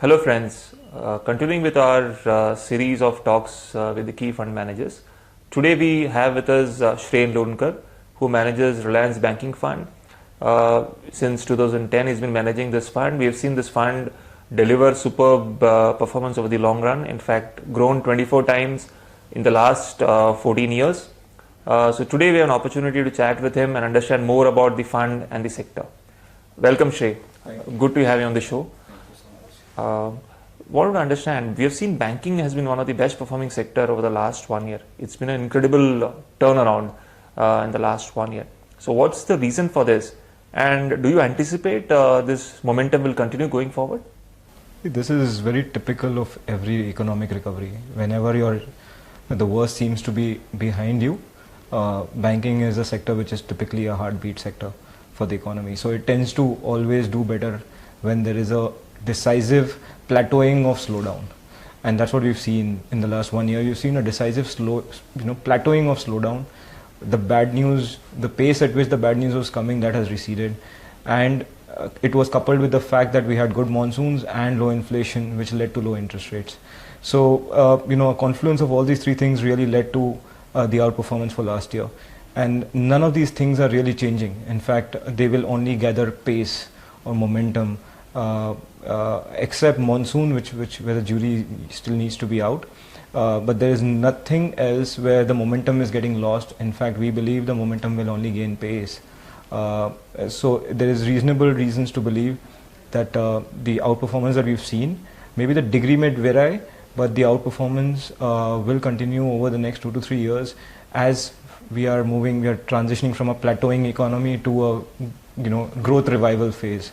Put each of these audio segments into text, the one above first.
Hello friends, continuing with our series of talks with the key fund managers. Today we have with us Shrey and Loonker, who manages Reliance Banking Fund. Since 2010 he's been managing this fund. We have seen this fund deliver superb performance over the long run. In fact, grown 24 times in the last 14 years. So today we have an opportunity to chat with him and understand more about the fund and the sector. Welcome Shrey. Good to have you on the show. Wanted to understand, we have seen banking has been one of the best performing sector over the last 1 year. It's been an incredible turnaround in the last 1 year. So what's the reason for this? And do you anticipate this momentum will continue going forward? This is very typical of every economic recovery. Whenever the worst seems to be behind you, banking is a sector which is typically a heartbeat sector for the economy. So it tends to always do better when there is a decisive plateauing of slowdown, and that's what we've seen in the last 1 year. You've seen a decisive plateauing of slowdown. The bad news, the pace at which the bad news was coming, that has receded, and it was coupled with the fact that we had good monsoons and low inflation, which led to low interest rates. So a confluence of all these three things really led to the outperformance for last year, and none of these things are really changing. In fact, they will only gather pace or momentum, except monsoon, where the jury still needs to be out, but there is nothing else where the momentum is getting lost. In fact, we believe the momentum will only gain pace. So there is reasonable reasons to believe that the outperformance that we've seen, maybe the degree may vary, but the outperformance will continue over the next 2 to 3 years as we are transitioning from a plateauing economy to a growth revival phase.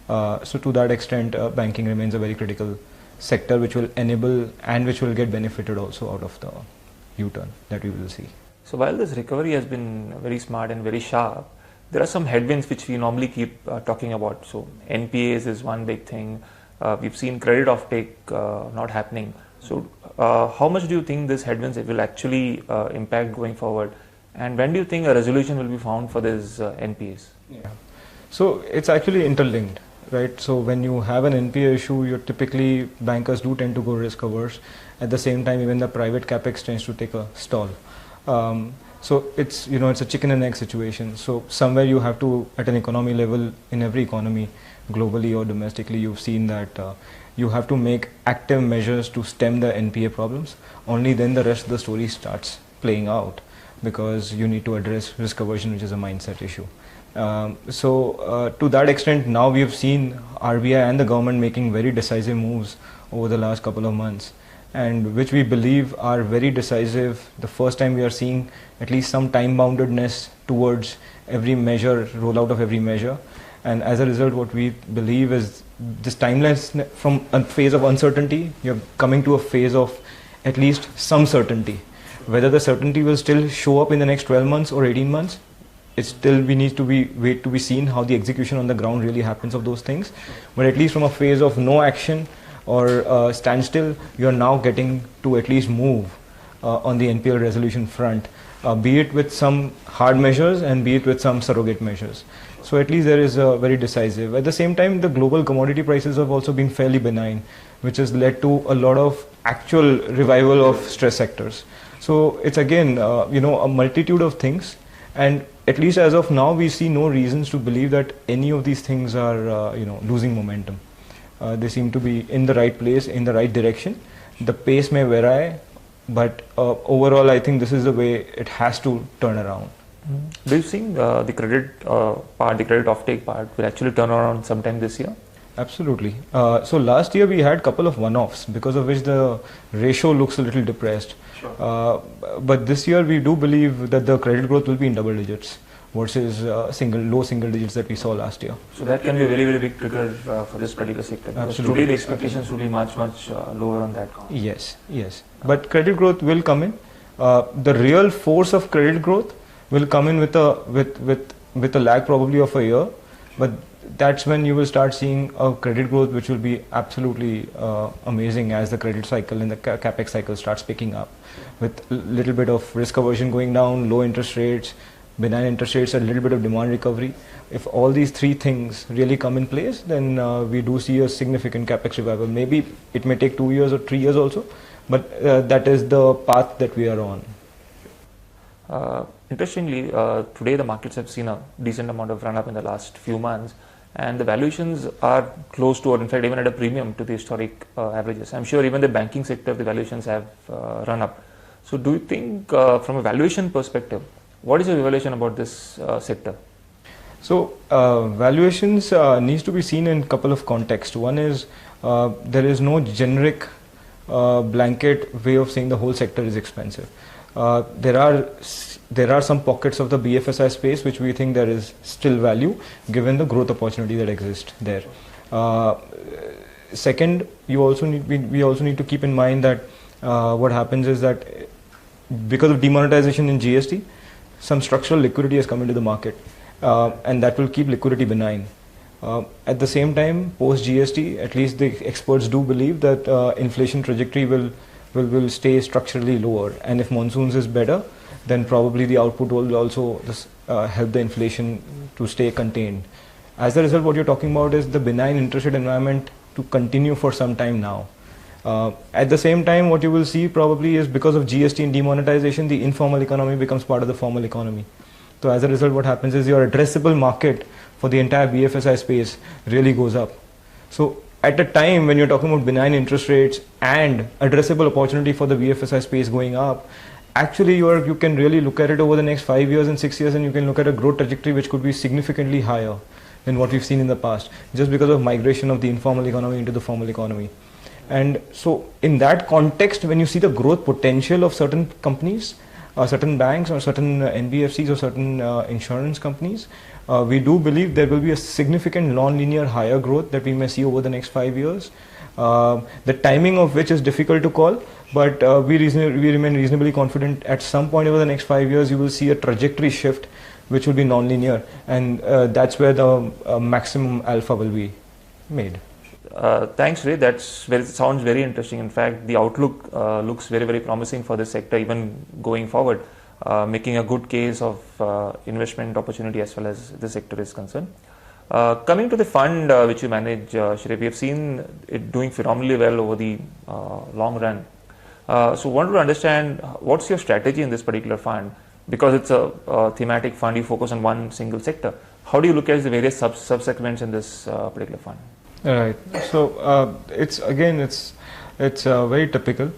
So to that extent, banking remains a very critical sector which will enable and which will get benefited also out of the U-turn that we will see. So while this recovery has been very smart and very sharp, there are some headwinds which we normally keep talking about. So NPAs is one big thing. We've seen credit offtake not happening. So how much do you think this headwinds will actually impact going forward? And when do you think a resolution will be found for these NPAs? Yeah. So it's actually interlinked. Right, so when you have an NPA issue, typically bankers do tend to go risk averse. At the same time, even the private capex tends to take a stall. So it's a chicken and egg situation. So somewhere you have to, at an economy level, in every economy, globally or domestically, you've seen that you have to make active measures to stem the NPA problems. Only then the rest of the story starts playing out, because you need to address risk aversion, which is a mindset issue. To that extent, now we have seen RBI and the government making very decisive moves over the last couple of months, and which we believe are very decisive. The first time we are seeing at least some time-boundedness towards every measure, rollout of every measure, and as a result what we believe is this timeline from a phase of uncertainty, you're coming to a phase of at least some certainty. Whether the certainty will still show up in the next 12 months or 18 months, we need to wait to be seen how the execution on the ground really happens of those things. But at least from a phase of no action or standstill, you are now getting to at least move on the NPL resolution front, be it with some hard measures and be it with some surrogate measures. So at least there is a very decisive. At the same time, the global commodity prices have also been fairly benign, which has led to a lot of actual revival of stress sectors. So it's again, a multitude of things, and at least as of now, we see no reasons to believe that any of these things are, losing momentum. They seem to be in the right place, in the right direction. The pace may vary, but overall, I think this is the way it has to turn around. Do you think the credit offtake part will actually turn around sometime this year? Absolutely. So last year we had a couple of one-offs, because of which the ratio looks a little depressed. Sure. But this year we do believe that the credit growth will be in double digits versus low single digits that we saw last year. So that can be a very, very big trigger for this particular sector. Absolutely. Today the expectations will be much lower on that count. Yes. But credit growth will come in. The real force of credit growth will come in with a lag probably of a year, but that's when you will start seeing a credit growth which will be absolutely amazing as the credit cycle and the capex cycle starts picking up, with a little bit of risk aversion going down, low interest rates, benign interest rates, a little bit of demand recovery. If all these three things really come in place, then we do see a significant capex revival. Maybe it may take 2 years or 3 years also, but that is the path that we are on. Interestingly, today the markets have seen a decent amount of run up in the last few months, and the valuations are close to, or in fact even at a premium to the historic averages. I'm sure even the banking sector, the valuations have run up. So do you think from a valuation perspective, what is your evaluation about this sector? So valuations needs to be seen in a couple of contexts. One is there is no generic blanket way of saying the whole sector is expensive. There are some pockets of the BFSI space which we think there is still value given the growth opportunity that exists there. Second, we also need to keep in mind that what happens is that because of demonetization in GST, some structural liquidity has come into the market, and that will keep liquidity benign. At the same time, post GST, at least the experts do believe that inflation trajectory will stay structurally lower, and if monsoons is better, then probably the output will also help the inflation to stay contained. As a result, what you're talking about is the benign interest rate environment to continue for some time now. At the same time, what you will see probably is because of GST and demonetization, the informal economy becomes part of the formal economy. So as a result, what happens is your addressable market for the entire BFSI space really goes up. So at a time when you're talking about benign interest rates and addressable opportunity for the BFSI space going up, actually you can really look at it over the next 5 years and 6 years, and you can look at a growth trajectory which could be significantly higher than what we've seen in the past, just because of migration of the informal economy into the formal economy. And so in that context, when you see the growth potential of certain companies, certain banks or certain NBFCs or certain insurance companies, we do believe there will be a significant non-linear higher growth that we may see over the next 5 years. The timing of which is difficult to call, but we remain reasonably confident at some point over the next 5 years you will see a trajectory shift which will be non-linear, and that's where the maximum alpha will be made. Thanks, Shrey. Sounds very interesting. In fact, the outlook looks very, very promising for this sector, even going forward, making a good case of investment opportunity as well as the sector is concerned. Coming to the fund which you manage, Shrey, we have seen it doing phenomenally well over the long run. So, wanted to understand what's your strategy in this particular fund, because it's a thematic fund. You focus on one single sector. How do you look at the various subsegments in this particular fund? Right. So it's very typical.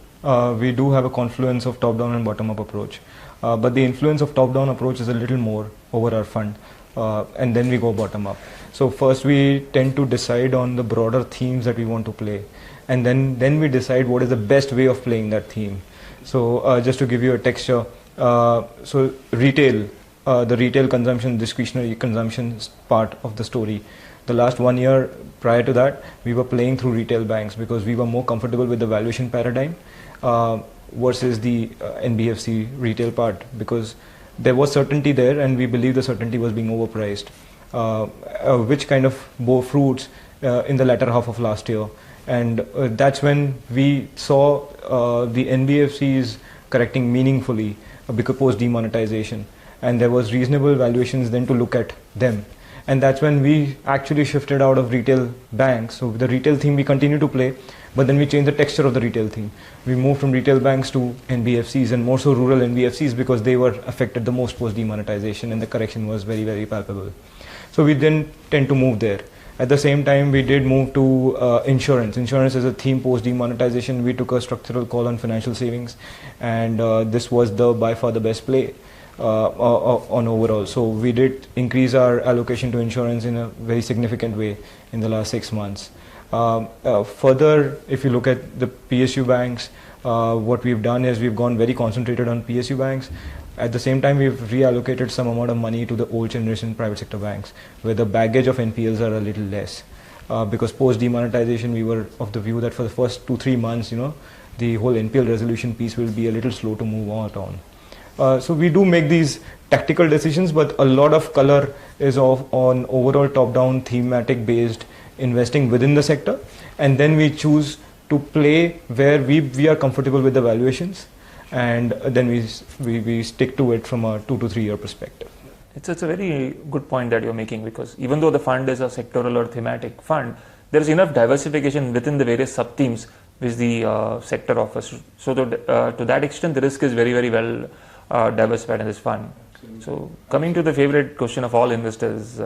We do have a confluence of top-down and bottom-up approach, but the influence of top-down approach is a little more over our fund, and then we go bottom-up. So first we tend to decide on the broader themes that we want to play, and then we decide what is the best way of playing that theme. So just to give you a texture, so retail, the retail consumption, discretionary consumption part of the story. The last 1 year prior to that, we were playing through retail banks because we were more comfortable with the valuation paradigm versus the NBFC retail part, because there was certainty there and we believe the certainty was being overpriced, which kind of bore fruits in the latter half of last year. And that's when we saw the NBFCs correcting meaningfully because post demonetization, and there was reasonable valuations then to look at them. And that's when we actually shifted out of retail banks. So the retail theme we continue to play, but then we changed the texture of the retail theme. We moved from retail banks to NBFCs, and more so rural NBFCs, because they were affected the most post demonetization and the correction was very, very palpable. So we then tend to move there. At the same time, we did move to insurance. Insurance is a theme post demonetization. We took a structural call on financial savings, and this was by far the best play on overall. So we did increase our allocation to insurance in a very significant way in the last 6 months. Further, if you look at the PSU banks, what we've done is we've gone very concentrated on PSU banks. At the same time, we've reallocated some amount of money to the old generation private sector banks, where the baggage of NPLs are a little less. Because post demonetization, we were of the view that for the first 2-3 months, the whole NPL resolution piece will be a little slow to move on. So we do make these tactical decisions, but a lot of color is on overall top-down thematic based investing within the sector, and then we choose to play where we are comfortable with the valuations, and then we stick to it from a 2 to 3 year perspective. It's a very good point that you're making, because even though the fund is a sectoral or thematic fund, there is enough diversification within the various sub-themes which the sector offers. So to that extent, the risk is very, very well diversified in this fund. So coming to the favorite question of all investors,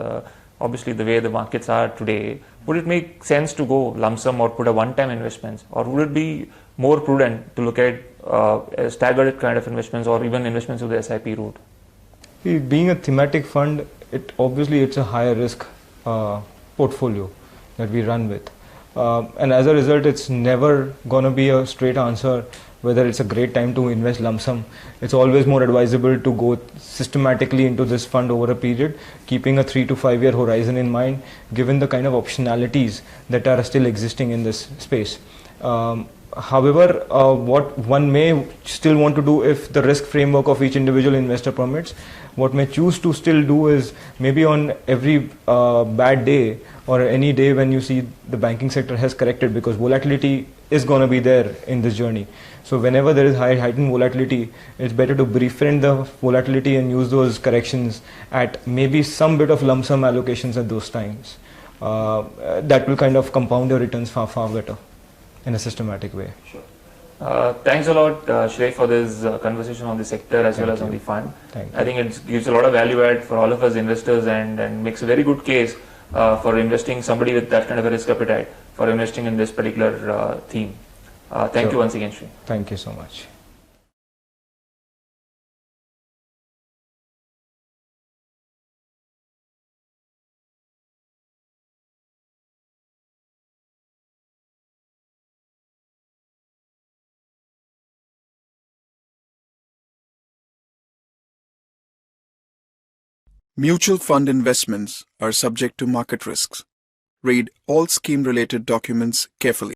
obviously the way the markets are today, would it make sense to go lump sum or put a one-time investments, or would it be more prudent to look at staggered kind of investments or even investments with the SIP route? See, being a thematic fund, it's a higher risk portfolio that we run with, and as a result, it's never gonna be a straight answer whether it's a great time to invest lump sum. It's always more advisable to go systematically into this fund over a period, keeping a 3 to 5 year horizon in mind, given the kind of optionalities that are still existing in this space. However, what one may still want to do, if the risk framework of each individual investor permits, what may choose to still do is maybe on every bad day or any day when you see the banking sector has corrected, because volatility is going to be there in this journey. So whenever there is heightened volatility, it's better to befriend the volatility and use those corrections at maybe some bit of lump sum allocations at those times. That will kind of compound your returns far, far better in a systematic way. Sure. Thanks a lot, Shrey, for this conversation on the sector as well as on the fund. I think it gives a lot of value add for all of us investors, and makes a very good case for investing, somebody with that kind of a risk appetite for investing in this particular theme. Thank you once again, Shrey. Thank you so much. Mutual fund investments are subject to market risks. Read all scheme-related documents carefully.